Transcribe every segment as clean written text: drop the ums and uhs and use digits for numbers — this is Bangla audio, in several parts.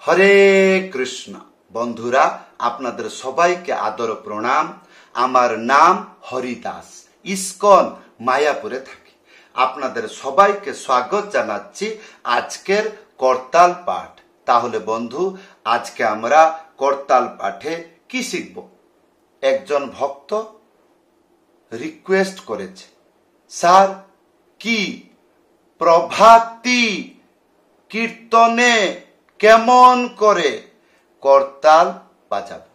হরে কৃষ্ণ। বন্ধুরা, আপনাদের সবাইকে আদর প্রণাম। আমার নাম হরিদাস, ইস্কন মায়াপুরে থাকি। আপনাদের সবাইকে স্বাগত জানাচ্ছি আজকের করতাল পাঠ। তাহলে বন্ধু, আজকে আমরা করতাল পাঠে কি শিখব? একজন ভক্ত রিকোয়েস্ট করেছে, স্যার কি প্রভাতী কীর্তনে কেমন করে করতাল বাজাবো?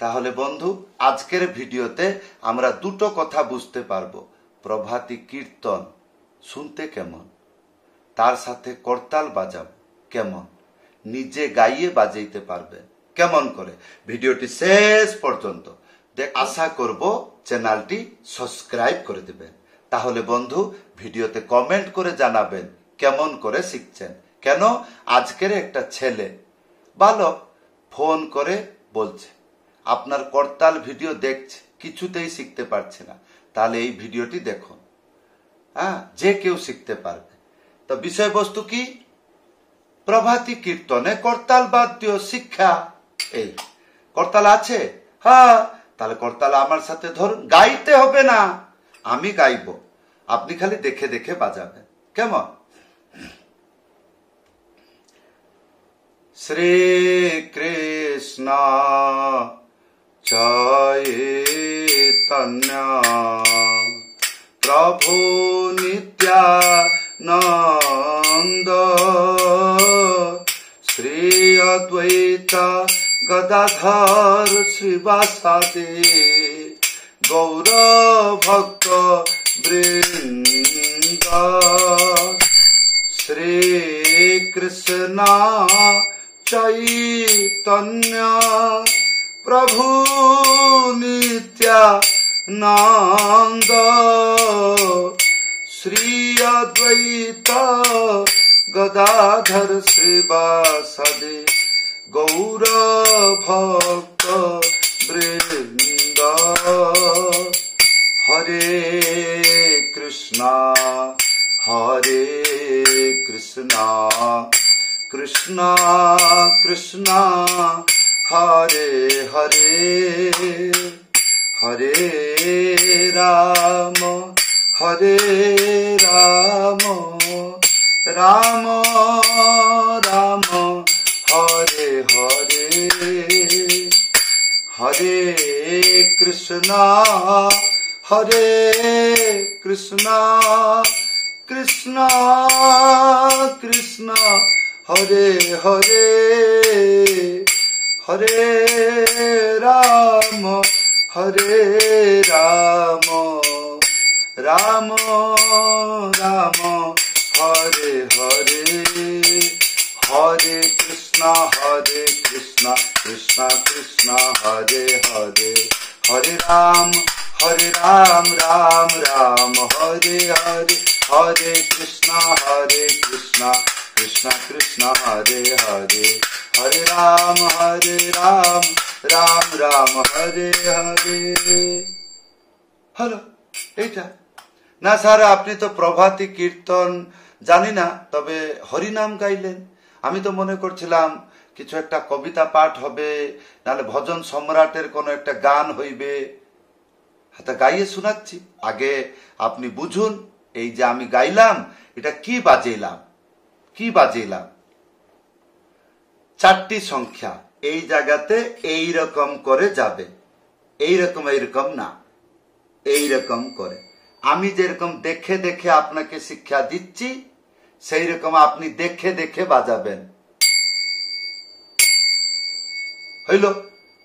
তাহলে বন্ধু, আজকের ভিডিওতে আমরা দুটো কথা বুঝতে পারবো। প্রভাতী কীর্তন শুনতে কেমন, তার সাথে করতাল বাজাবো কেমন, নিজে গাইয়ে বাজাইতে পারবে কেমন করে। ভিডিওটি শেষ পর্যন্ত আশা করব চ্যানেলটি সাবস্ক্রাইব করে দেবেন। তাহলে বন্ধু, ভিডিওতে কমেন্ট করে জানাবেন কেমন করে শিখছেন। কেন আজকের একটা ছেলে বালক ফোন করে বলছে আপনার করতাল ভিডিও দেখছে, কিছুতেই শিখতে পারছে না। তাহলে এই ভিডিওটি দেখুন, যে কেউ শিখতে পারবে। তো বিষয়বস্তু কি? প্রভাতী কীর্তনে করতাল বাদ্য শিক্ষা। এই করতাল আছে? হ্যাঁ, তাহলে করতাল আমার সাথে ধরুন। গাইতে হবে না, আমি গাইবো, আপনি খালি দেখে দেখে বাজাবেন। কেমন? শ্রী কৃষ্ণ চৈতন্য প্রভু নিত্যানন্দ শ্রী অদ্বৈত গদাধর শ্রীবাসাদি গৌর ভক্ত বৃন্দ শ্রী কৃষ্ণ চৈতন্য প্রভু নিত্যানন্দ শ্রী অদ্বৈত গদাধর শ্রীবাসাদি গৌর ভক্ত বৃন্দ। হরে কৃষ্ণ হরে কৃষ্ণ কৃষ্ণ কৃষ্ণ হরে হরে হরে রাম হরে রাম রাম রাম হরে হরে হরে কৃষ্ণ হরে কৃষ্ণ কৃষ্ণ কৃষ্ণ হরে হরে হরে রাম হরে রাম রাম রাম হরে হরে হরে কৃষ্ণ কৃষ্ণ কৃষ্ণ হরে হরে হরে রাম রাম রাম হরে হরে হরে কৃষ্ণ কৃষ্ণ কৃষ্ণ হরে হরে হরে রাম রাম রাম হরে হরে। হলো এইটা না স্যার, আপনি তো প্রভাতী কীর্তন জানি না, তবে হরিনাম গাইলেন। আমি তো মনে করছিলাম কিছু একটা কবিতা পাঠ হবে, নাহলে ভজন সম্রাটের কোনো একটা গান হইবে। হাতে গাইয়ে শোনাচ্ছি, আগে আপনি বুঝুন। এই যে আমি গাইলাম, এটা কি বাজাইলাম, কি বাজাইলাম? চারটি সংখ্যা এই জায়গাতে এইরকম করে যাবে, এইরকম এইরকম না, এইরকম করে। আমি যেরকম দেখে দেখে আপনাকে শিক্ষা দিচ্ছি, সেই রকম আপনি দেখে দেখে বাজাবেন। হইল?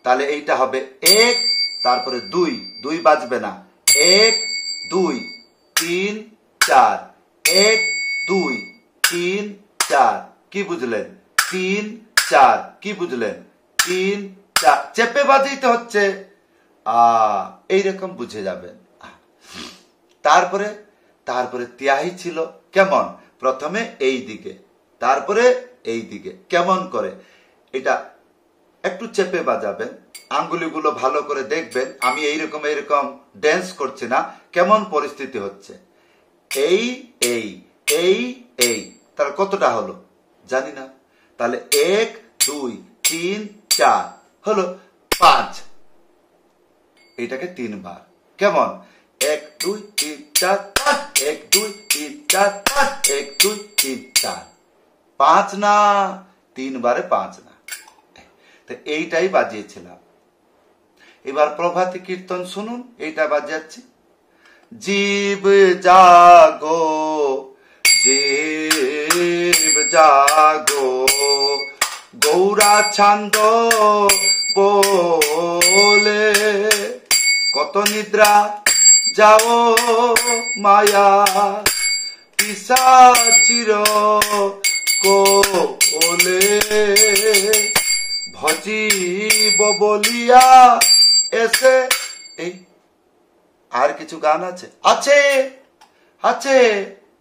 তাহলে এইটা হবে এক, তারপরে দুই, দুই বাজবে না, এক দুই তিন চার, এক দুই তিন চার। কি বুঝলেন? তিন চার। কি বুঝলেন? তিন চার। চেপে বাজাইতে হচ্ছে, এইরকম বুঝে যাবেন। তারপরে তারপরে তিয়াহি ছিল কেমন? প্রথমে এই দিকে, তারপরে এই দিকে। কেমন করে? এটা একটু চেপে বাজাবেন, আঙ্গুলিগুলো ভালো করে দেখবেন। আমি এইরকম এইরকম ড্যান্স করছি না, কেমন পরিস্থিতি হচ্ছে। এই এই এই এই, তার কতটা হলো জানি না। তাহলে 1 2 3 4 হলো 5। এটাকে 3 বার। কেমন? 1 2 3 4 5, 1 2 3 4 5, 1 2 3 4। 5 না, 3 বারে 5 না। তো এইটাই বাজিয়েছিলাম। এবার প্রভাতী কীর্তন শুনুন, এইটা বাজাচ্ছি। জীব জাগো, জীব জাগো, গৌরা ছান্দ বলে, কত নিদ্রা যাও মায়া পিশাচির কোলে, ভজিব বলিয়া এসে। এই আর কিছু গান আছে আছে আছে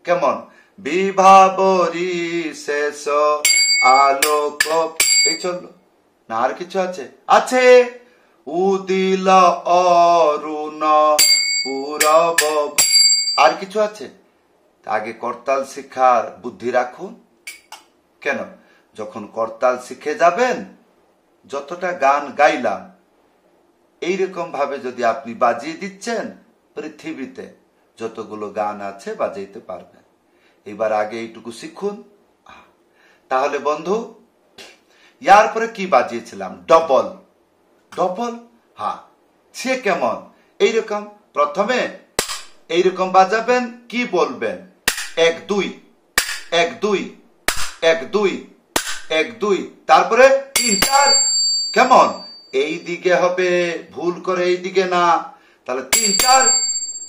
কেমন? বিভাবরী শেষ আলোক, এই চললো না? আর কিছু আছে আছে? উদিল অরুণ পূরব, আর কিছু আছে? আগে করতাল শিক্ষার বুদ্ধি রাখুন। কেন? যখন করতাল শিখে যাবেন, যতটা গান গাইলাম এইরকম ভাবে যদি আপনি বাজিয়ে দিচ্ছেন, পৃথিবীতে যতগুলো গান আছে বাজাইতে পারবেন। এবার আগে এইটুকু শিখুন। তাহলে বন্ধু, ইয়ার পরে কি বাজিয়েছিলাম? ডবল। ডবল, হ্যাঁ, সে কেমন? এইরকম প্রথমে এইরকম বাজাবেন। কি বলবেন? 1 2 1 2 1 2 1 2, তারপরে 3 4। কেমন? এই দিকে হবে, ভুল করে এই দিকে না। তাহলে 3 4,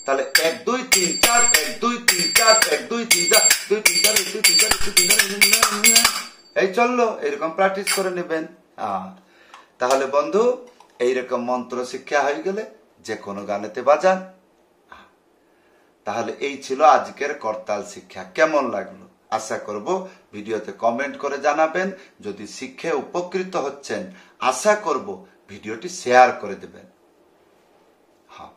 তাহলে 1 2 3 4 1 2 3 4 1 2 3 4 2 3 4 1 2 3 4 1 2 3 4, এই চললো। এরকম প্র্যাকটিস করে নেবেন। তাহলে বন্ধু, এইরকম মন্ত্র শিক্ষা হয়ে গেলে যে কোনো গানেতে বাজান। তাহলে এই ছিল আজকের করতাল শিক্ষা। কেমন লাগলো? আশা করব ভিডিওতে কমেন্ট করে জানাবেন। যদি শিখে উপকৃত হচ্ছেন, আশা করব ভিডিওটি শেয়ার করে দেবেন। হ্যাঁ,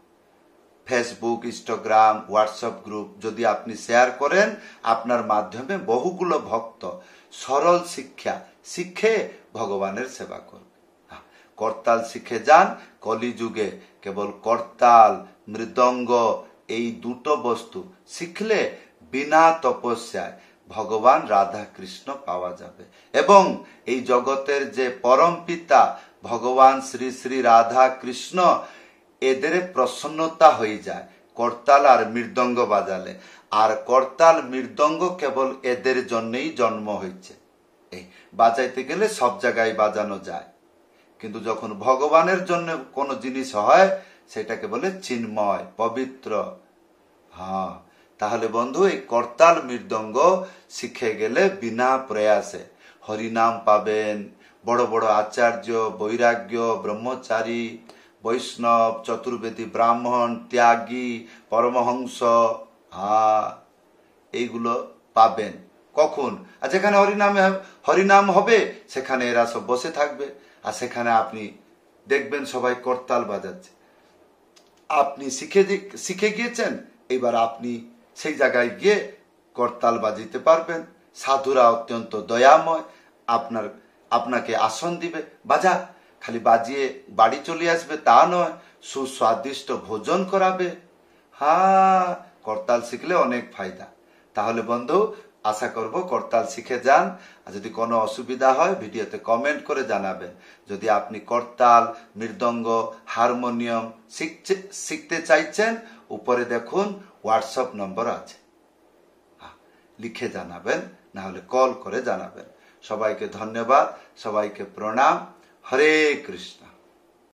ফেসবুক, ইনস্টাগ্রাম, হোয়াটসঅ্যাপ গ্রুপ যদি আপনি শেয়ার করেন, আপনার মাধ্যমে বহুগুলো ভক্ত সরল শিক্ষা শিখে ভগবানের সেবা করবে। করতাল শিখে যান। কলিযুগে কেবল করতাল, মৃদঙ্গ এই দুটো বস্তু শিখলে বিনা তপস্যায় ভগবান রাধা কৃষ্ণ পাওয়া যাবে, এবং এই জগতের যে পরম পিতা ভগবান শ্রী শ্রী রাধা কৃষ্ণ, এদের প্রসন্নতা হয়ে যায় করতাল আর মৃদঙ্গ বাজালে। আর করতাল মৃদঙ্গ কেবল এদের জন্যই জন্ম হয়েছে। এই বাজাইতে গেলে সব জায়গায় বাজানো যায়, কিন্তু যখন ভগবানের জন্য কোনো জিনিস হয়, সেটাকে বলে চিন্ময়, পবিত্র। হ্যাঁ, তাহলে বন্ধু, এই করতাল মৃদঙ্গ শিখে গেলে বিনা প্রয়াসে হরিনাম পাবেন। বড় বড় আচার্য, বৈরাগ্য, ব্রহ্মচারী, বৈষ্ণব, চতুর্বেদী, ব্রাহ্মণ, ত্যাগী, পরমহংস, এইগুলো পাবেন। কখন? আর যেখানে হরিনাম হবে, সেখানে এরা সব বসে থাকবে, আর সেখানে আপনি দেখবেন সবাই করতাল বাজাচ্ছে। আপনি শিখে গিয়েছেন, এবার আপনি সেই জায়গায় গিয়ে করতাল বাজিতে পারবেন। সাধুরা অত্যন্ত দয়াময়, আপনাকে আসন দিবে, বাজা, খালি বাজিয়ে বাড়ি চলে আসবে তা নয়, সুস্বাদিষ্ট ভোজন করাবে। হ্যাঁ, করতাল শিখলে অনেক ফায়দা। তাহলে বন্ধু, আশা করব করতাল শিখে যান। আর যদি কোনো অসুবিধা হয়, ভিডিওতে কমেন্ট করে জানাবেন। যদি আপনি করতাল, মৃদঙ্গ, হারমোনিয়াম শিখতে চাইছেন, উপরে দেখুন হোয়াটসঅ্যাপ নম্বর আছে, লিখে জানাবেন, না হলে কল করে জানাবেন। সবাইকে ধন্যবাদ, সবাইকে প্রণাম। হরে কৃষ্ণ।